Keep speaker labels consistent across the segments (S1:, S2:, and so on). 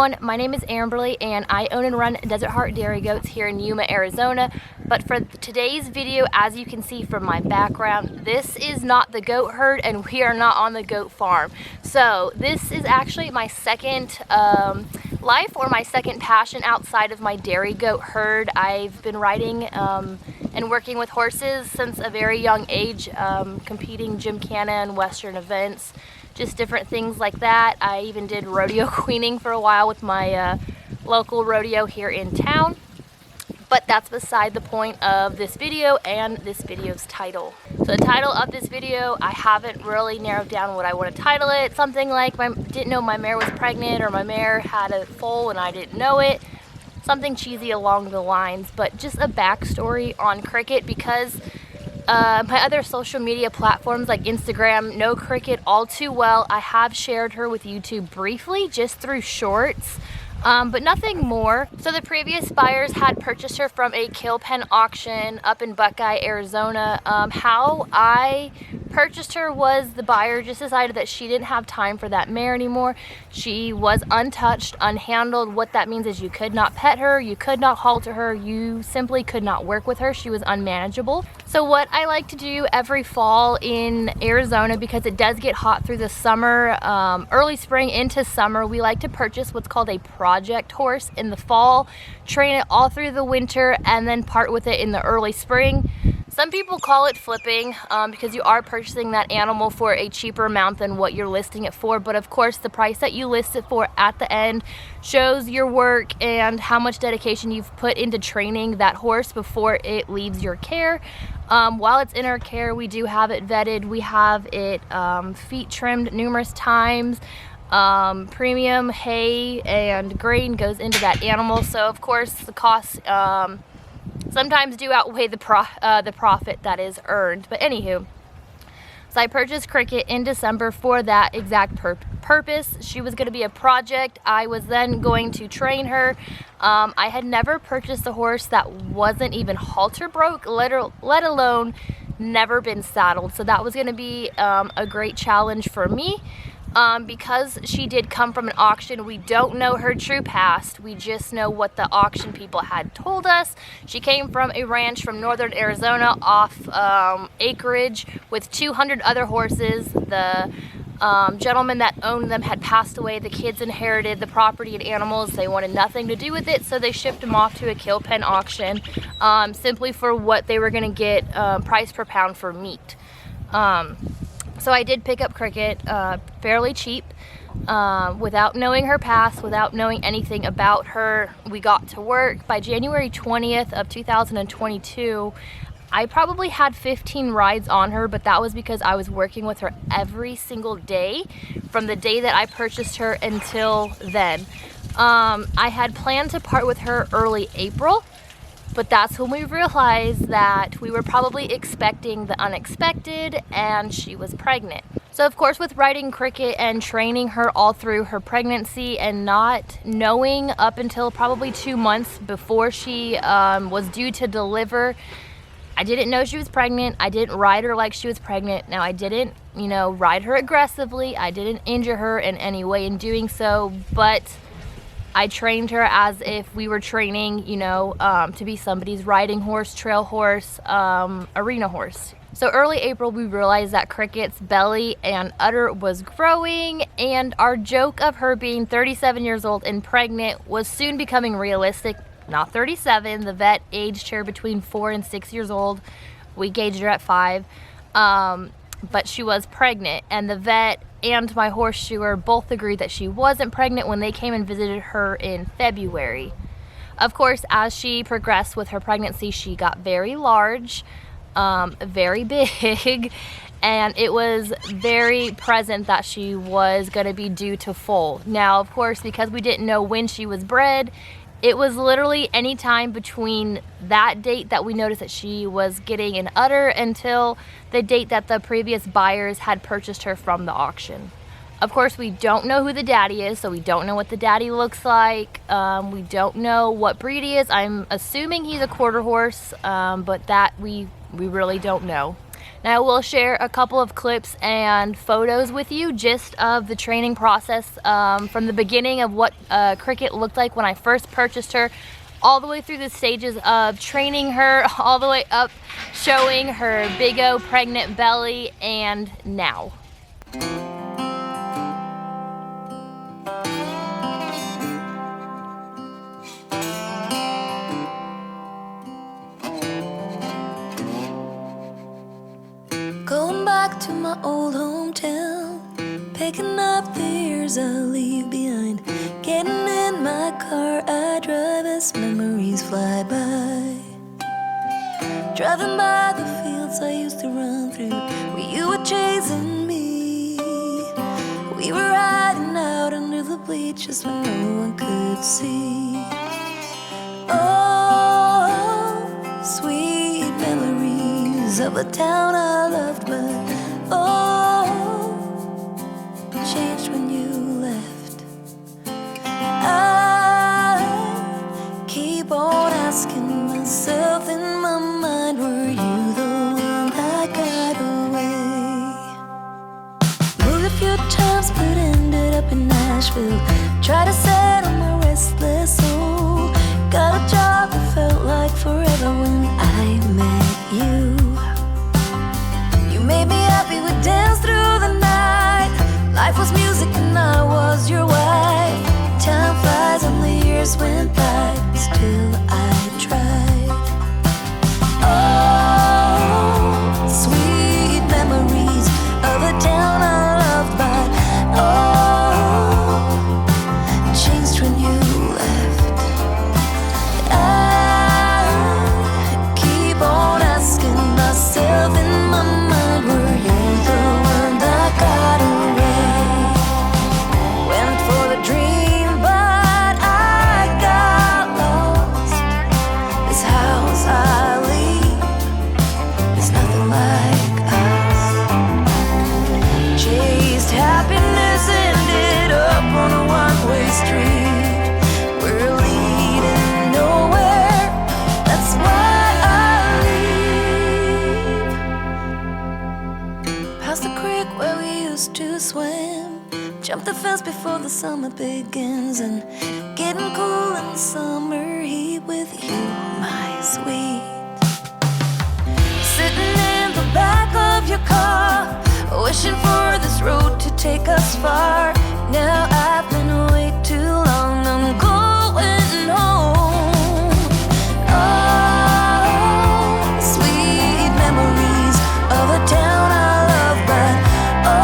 S1: everyone, my name is Amberly and I own and run DesertHardt dairy goats here in Yuma, Arizona. But for today's video, as you can see from my background, this is not the goat herd and we are not on the goat farm. So this is actually my second life, or my second passion outside of my dairy goat herd. I've been riding and working with horses since a very young age, competing gymkhana and western events, just different things like that. I even did rodeo queening for a while with my local rodeo here in town. But that's beside the point of this video and this video's title. So the title of this video, I haven't really narrowed down what I want to title it. Something like didn't know my mare was pregnant, or my mare had a foal and I didn't know it. Something cheesy along the lines, but just a backstory on Cricket, because my other social media platforms like Instagram know Cricket all too well. I have shared her with YouTube briefly, just through shorts. But nothing more. So the previous buyers had purchased her from a kill pen auction up in Buckeye, Arizona. How I purchased her was the buyer just decided that she didn't have time for that mare anymore. She was untouched, unhandled. What that means is you could not pet her, you could not halter her, you simply could not work with her. She was unmanageable. So what I like to do every fall in Arizona, because it does get hot through the summer, early spring into summer, we like to purchase what's called a project horse in the fall, train it all through the winter, and then part with it in the early spring. Some people call it flipping because you are purchasing that animal for a cheaper amount than what you're listing it for. But of course, the price that you list it for at the end shows your work and how much dedication you've put into training that horse before it leaves your care. While it's in our care, we do have it vetted. We have it feet trimmed numerous times. Premium hay and grain goes into that animal. So of course, the costs sometimes do outweigh the profit that is earned. But anywho, so I purchased Cricket in December for that exact purpose. She was going to be a project. I was then going to train her. I had never purchased a horse that wasn't even halter broke, let alone never been saddled. So that was going to be a great challenge for me. Because she did come from an auction, we don't know her true past. We just know what the auction people had told us. She came from a ranch from northern Arizona off acreage with 200 other horses. The gentleman that owned them had passed away. The kids inherited the property and animals. They wanted nothing to do with it, so they shipped them off to a kill pen auction simply for what they were going to get price per pound for meat. So I did pick up Cricket fairly cheap, without knowing her past, without knowing anything about her. We got to work. By January 20th of 2022, I probably had 15 rides on her, but that was because I was working with her every single day from the day that I purchased her until then. I had planned to part with her early April. But that's when we realized that we were probably expecting the unexpected, and she was pregnant. So of course, with riding Cricket and training her all through her pregnancy and not knowing up until probably 2 months before she was due to deliver, I didn't know she was pregnant. I didn't ride her like she was pregnant. Now I didn't, ride her aggressively. I didn't injure her in any way in doing so, but I trained her as if we were training, to be somebody's riding horse, trail horse, arena horse. So early April, we realized that Cricket's belly and udder was growing, and our joke of her being 37 years old and pregnant was soon becoming realistic. Not 37, the vet aged her between 4 and 6 years old. We gauged her at 5, but she was pregnant, and the vet and my horseshoer both agreed that she wasn't pregnant when they came and visited her in February. Of course, as she progressed with her pregnancy, she got very large, very big, and it was very present that she was going to be due to foal. Now, of course, because we didn't know when she was bred, it was literally any time between that date that we noticed that she was getting an udder until the date that the previous buyers had purchased her from the auction. Of course, we don't know who the daddy is, so we don't know what the daddy looks like. We don't know what breed he is. I'm assuming he's a quarter horse, but that we really don't know. Now I will share a couple of clips and photos with you just of the training process from the beginning of what Cricket looked like when I first purchased her, all the way through the stages of training her, all the way up showing her big O pregnant belly, and now.
S2: Going back to my old hometown, picking up the years I leave behind. Getting in my car, I drive as memories fly by. Driving by the fields I used to run through, where you were chasing me. We were riding out under the bleachers when no one could see. Oh, sweet memories of a town I loved, but oh, changed when you left. I keep on asking myself in my mind, were you the one that got away? Moved a few times but ended up in Nashville. Tried to settle my restless soul. Got a job that felt like forever when I met you. Made me happy, we danced through the night. Life was music and I was your wife. Time flies and the years went by, still I tried. Oh, sweet memories of a town I loved, but oh, changed when you left. I keep on asking myself in my mind, jump the fence before the summer begins, and getting cool in the summer heat with you, my sweet. Sitting in the back of your car, wishing for this road to take us far. Now I've been away too long, I'm going home. Oh, sweet memories of a town I love, but oh,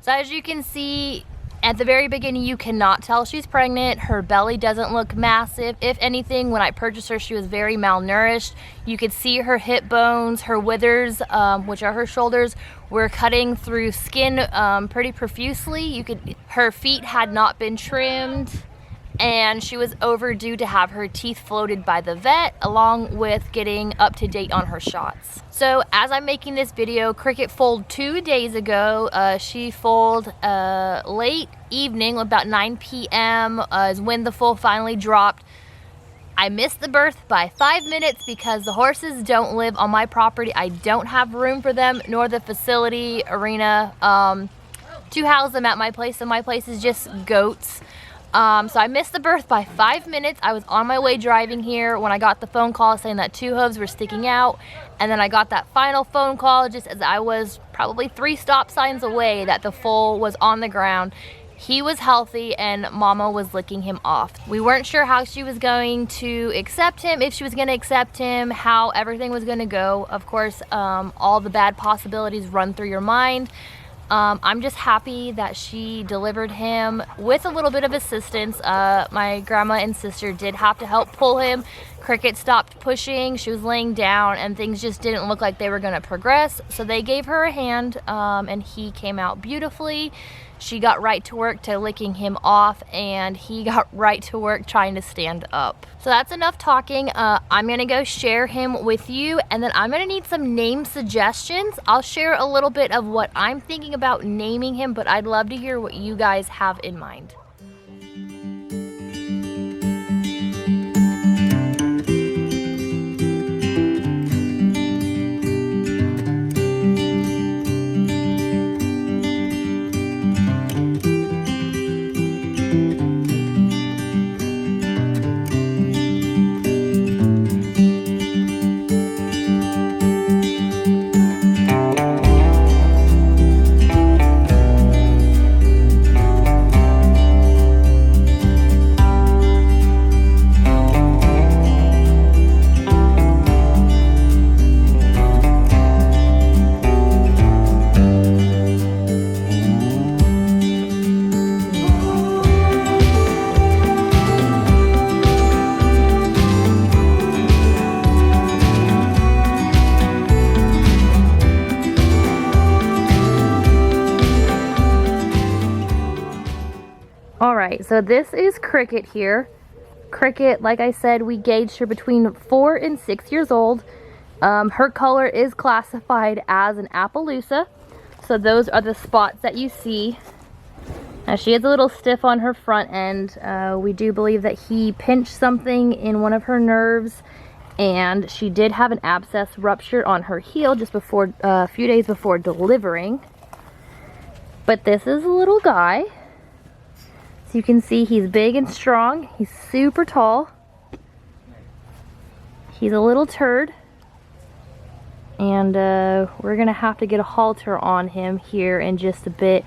S1: So as you can see, at the very beginning, you cannot tell she's pregnant. Her belly doesn't look massive. If anything, when I purchased her, she was very malnourished. You could see her hip bones, her withers, which are her shoulders, were cutting through skin pretty profusely. Her feet had not been trimmed, and she was overdue to have her teeth floated by the vet, along with getting up to date on her shots. So as I'm making this video, Cricket foaled 2 days ago. She foaled late evening, about 9 p.m. Is when the foal finally dropped. I missed the birth by 5 minutes because the horses don't live on my property. I don't have room for them, nor the facility arena to house them at my place. So my place is just goats. So I missed the birth by 5 minutes. I was on my way driving here when I got the phone call saying that 2 hooves were sticking out. And then I got that final phone call just as I was probably 3 stop signs away that the foal was on the ground. He was healthy and Mama was licking him off. We weren't sure how she was going to accept him, if she was gonna accept him, how everything was gonna go. Of course, all the bad possibilities run through your mind. I'm just happy that she delivered him with a little bit of assistance. My grandma and sister did have to help pull him. Cricket stopped pushing, she was laying down, and things just didn't look like they were gonna progress. So they gave her a hand, and he came out beautifully. She got right to work to licking him off, and he got right to work trying to stand up. So that's enough talking. I'm gonna go share him with you, and then I'm gonna need some name suggestions. I'll share a little bit of what I'm thinking about naming him, but I'd love to hear what you guys have in mind. Alright, so this is Cricket here. Cricket, like I said, we gauged her between 4 and 6 years old. Her color is classified as an Appaloosa. So those are the spots that you see. Now she is a little stiff on her front end. We do believe that he pinched something in one of her nerves, and she did have an abscess rupture on her heel just before, a few days before delivering. But this is a little guy. So you can see he's big and strong. He's super tall. He's a little turd. And we're gonna have to get a halter on him here in just a bit.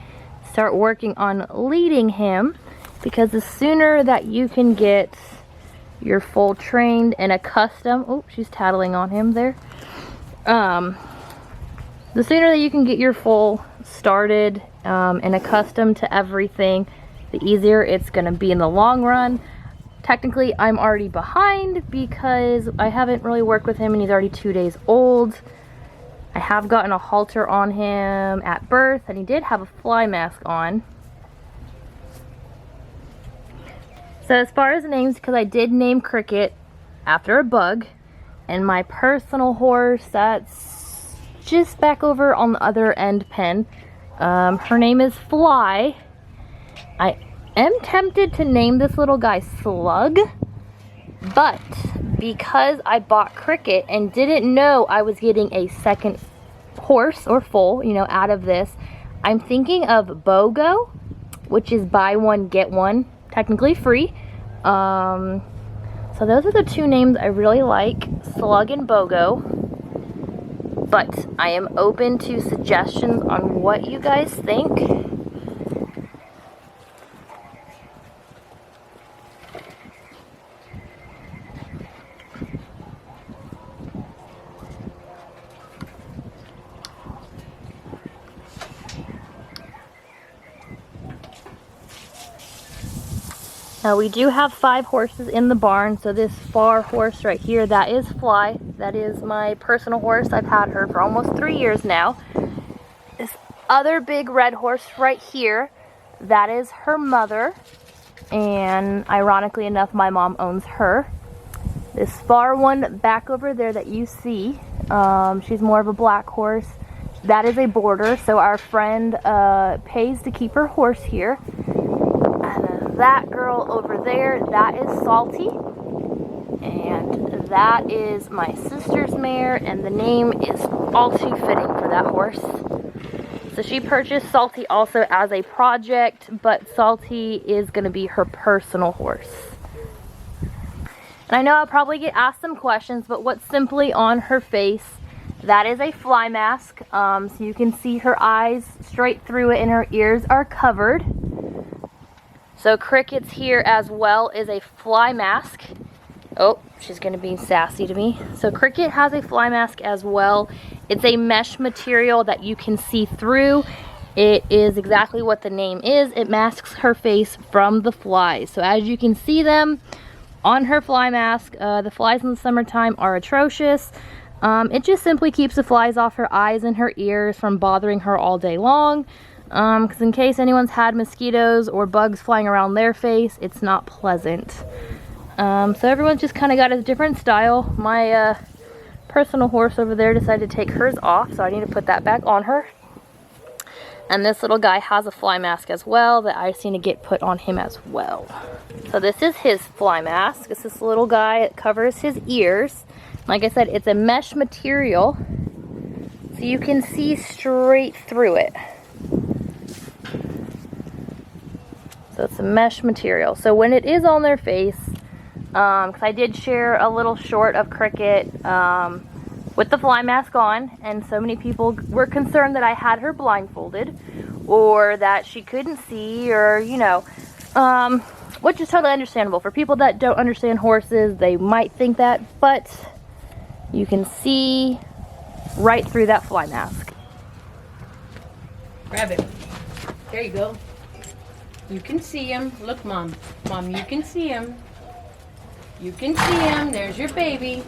S1: Start working on leading him, because the sooner that you can get your foal trained and accustomed, oh, she's tattling on him there. The sooner that you can get your foal started and accustomed to everything, the easier it's gonna be in the long run. Technically, I'm already behind because I haven't really worked with him and he's already 2 days old. I have gotten a halter on him at birth, and he did have a fly mask on. So as far as names, because I did name Cricket after a bug, and my personal horse that's just back over on the other end pen, her name is Fly. I am tempted to name this little guy Slug, but because I bought Cricket and didn't know I was getting a second horse or foal, you know, out of this, I'm thinking of BOGO, which is buy one, get one, technically free. So those are the two names I really like, Slug and BOGO. But I am open to suggestions on what you guys think. Now we do have 5 horses in the barn, so this far horse right here, that is Fly. That is my personal horse. I've had her for almost 3 years now. This other big red horse right here, that is her mother, and ironically enough, my mom owns her. This far one back over there that you see, she's more of a black horse. That is a boarder, so our friend pays to keep her horse here. That girl over there, that is Salty, and that is my sister's mare, and the name is all too fitting for that horse. So she purchased Salty also as a project, but Salty is going to be her personal horse. And I know I'll probably get asked some questions, but what's simply on her face? That is a fly mask. So you can see her eyes straight through it and her ears are covered. So Cricket's here as well is a fly mask. Oh, she's going to be sassy to me. So Cricket has a fly mask as well. It's a mesh material that you can see through. It is exactly what the name is. It masks her face from the flies. So as you can see them on her fly mask, the flies in the summertime are atrocious. It just simply keeps the flies off her eyes and her ears from bothering her all day long. Because in case anyone's had mosquitoes or bugs flying around their face, it's not pleasant. So everyone's just kind of got a different style. My personal horse over there decided to take hers off, so I need to put that back on her. And this little guy has a fly mask as well that I just need to get put on him as well. So this is his fly mask. It's this little guy. It covers his ears. Like I said, it's a mesh material, so you can see straight through it. So it's a mesh material. So when it is on their face, because I did share a little short of Cricket with the fly mask on, and so many people were concerned that I had her blindfolded or that she couldn't see, or you know, which is totally understandable. For people that don't understand horses, they might think that, but you can see right through that fly mask.
S3: Grab it. There you go. You can see him. Look, Mom. Mom, you can see him. You can see him. There's your baby.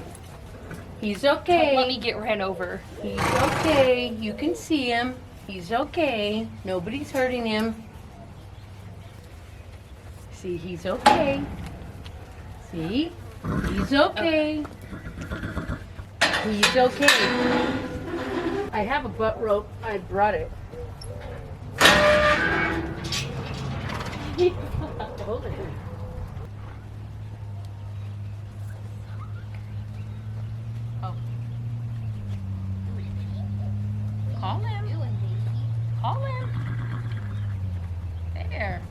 S3: He's okay.
S1: Let me get ran over.
S3: He's okay. You can see him. He's okay. Nobody's hurting him. See, he's okay. See? He's okay. He's okay. I have a butt rope. I brought it. Hold it. Oh. Call him. Call him. There.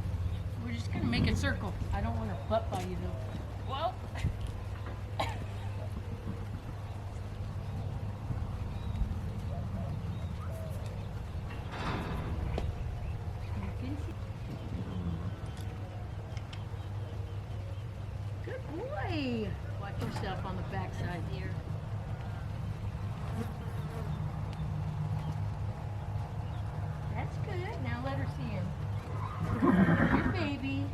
S3: We're just gonna make a circle. I don't want to butt by you though. Well. Good boy. Watch yourself on the backside here. That's good. Now let her see him. Your baby.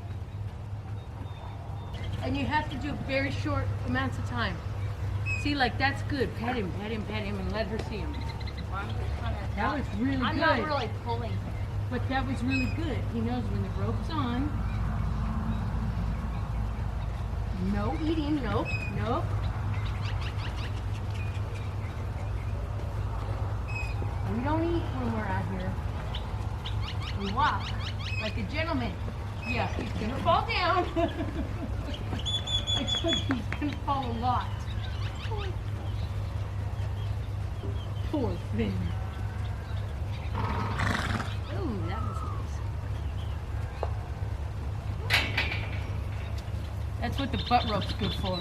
S3: And you have to do very short amounts of time. See, like that's good. Pet him, and let her see him. That was really good.
S1: I'm not really pulling.
S3: But that was really good. He knows when the rope's on. No eating, nope, nope. We don't eat when we're out here. We walk like a gentleman. Yeah, he's gonna fall down. I told you he's gonna fall a lot. Poor thing. Ooh, that was nice. That's what the butt rope's good for.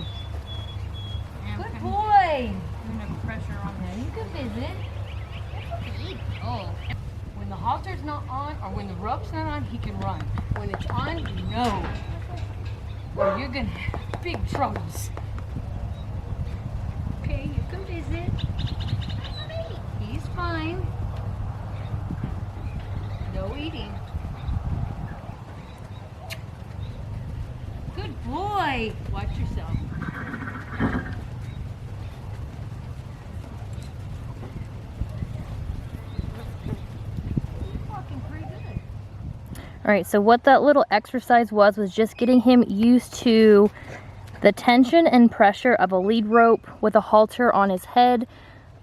S3: Good boy. I'm gonna pressure on that. You can visit. Oh. When the halter's not on, or when the rope's not on, he can run. When it's on, no. Or you're gonna have big troubles. Okay, you can visit. He's fine. No eating. Good boy. Watch yourself.
S1: All right, so what that little exercise was just getting him used to the tension and pressure of a lead rope with a halter on his head.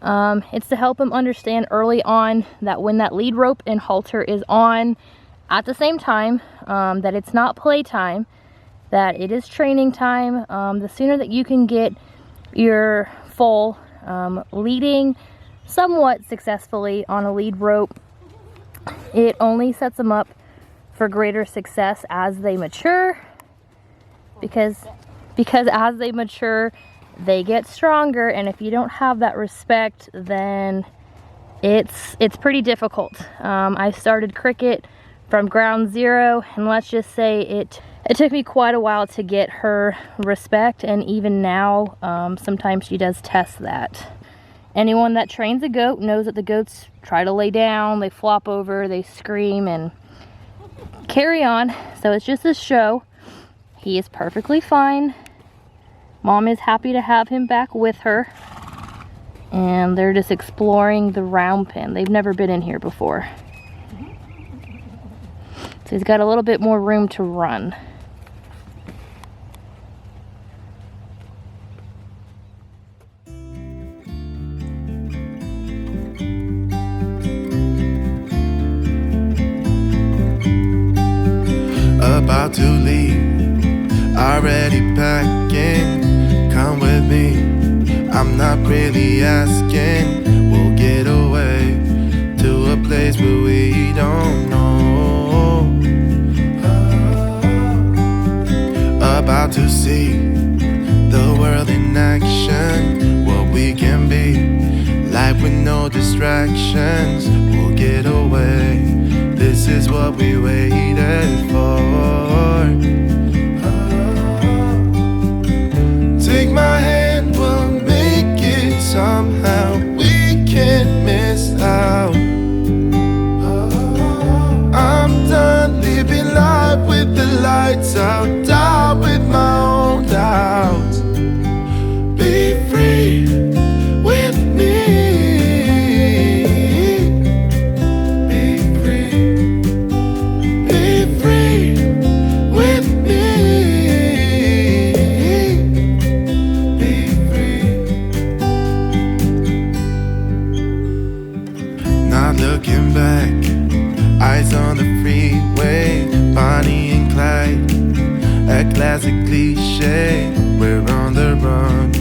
S1: It's to help him understand early on that when that lead rope and halter is on at the same time, that it's not playtime, that it is training time. The sooner that you can get your foal leading somewhat successfully on a lead rope, It only sets them up for greater success as they mature, because as they mature, they get stronger, and if you don't have that respect, then it's pretty difficult. I started Cricket from ground zero, and let's just say it took me quite a while to get her respect, and even now, sometimes she does test that. Anyone that trains a goat knows that the goats try to lay down, they flop over, they scream, and carry on. So it's just a show. He is perfectly fine. Mom is happy to have him back with her. And they're just exploring the round pen. They've never been in here before. So he's got a little bit more room to run.
S4: About to leave, already packing. Come with me, I'm not really asking. We'll get away to a place where we don't know. About to see the world in action, what we can be, life with no distractions. We'll get away, this is what we waited for. Take my hand, we'll make it somehow. We can't miss out. I'm done living life with the lights out, die with my own doubts. Be free with me. Looking back, eyes on the freeway, Bonnie and Clyde, a classic cliche. We're on the run,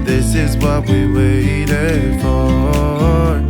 S4: this is what we waited for.